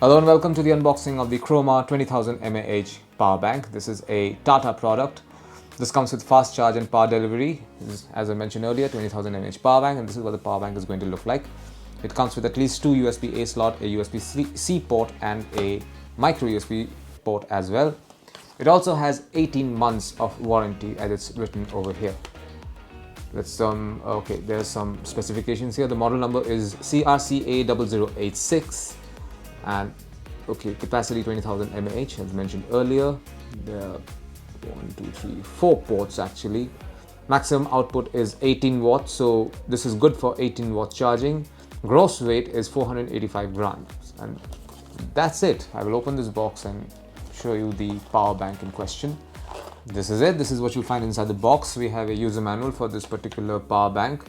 Hello and welcome to the unboxing of the Croma 20000mAh power bank. This is a Tata product. This comes with fast charge and power delivery. This is, as I mentioned earlier, 20000mAh power bank, and this is what the power bank is going to look like. It comes with at least two USB-A slot, a USB-C port and a micro USB port as well. It also has 18 months of warranty as it's written over here. There's some specifications here. The model number is CRCA0086 and capacity 20000mAh as mentioned earlier. There are 4 ports actually. Maximum output is 18 watts, so this is good for 18 watt charging. Gross weight is 485 grams, and that's it. I will open this box and show you the power bank in question. This is it. This is what you'll find inside the box. We have a user manual for this particular power bank.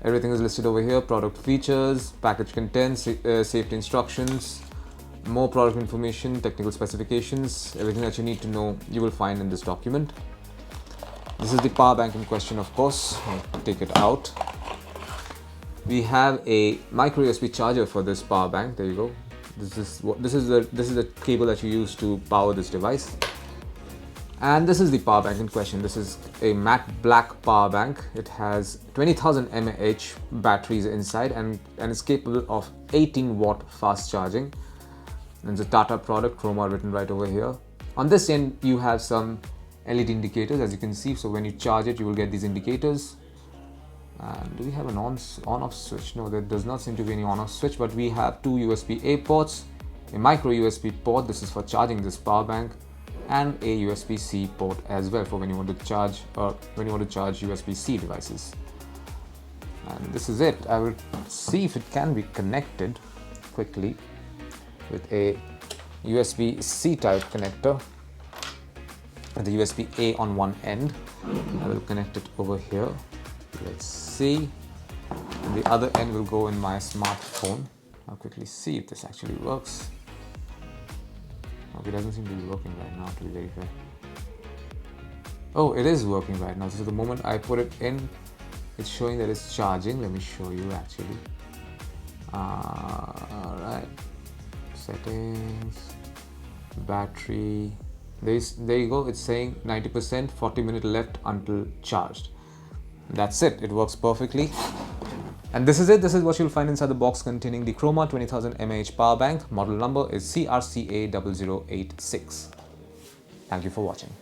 Everything is listed over here: product features, package contents, safety instructions, more product information, technical specifications. Everything that you need to know you will find in this document. This is the power bank in question, of course. I'll take it out. We have a micro USB charger for this power bank. There you go. This is the cable that you use to power this device. And this is the power bank in question. This is a matte black power bank. It has 20000mAh batteries inside and is capable of 18 watt fast charging. And it's a Tata product, Croma written right over here. On this end, you have some LED indicators, as you can see. So when you charge it, you will get these indicators. And do we have an on-off switch? No, there does not seem to be any on-off switch, but we have two USB-A ports, a micro USB port. This is for charging this power bank, and a USB-C port as well for when you want to charge USB-C devices. And this is it. I will see if it can be connected quickly with a USB-C type connector and the USB-A on one end. I will connect it over here. Let's see. And the other end will go in my smartphone. I'll quickly see if this actually works. Okay, it doesn't seem to be working right now, to be very fair. Oh, it is working right now. So the moment I put it in, it's showing that it's charging. Let me show you actually. Alright. Settings. Battery. There you go. It's saying 90%, 40 minutes left until charged. That's it. It works perfectly. And this is it. This is what you'll find inside the box containing the Croma 20000mAh power bank. Model number is CRCA0086. Thank you for watching.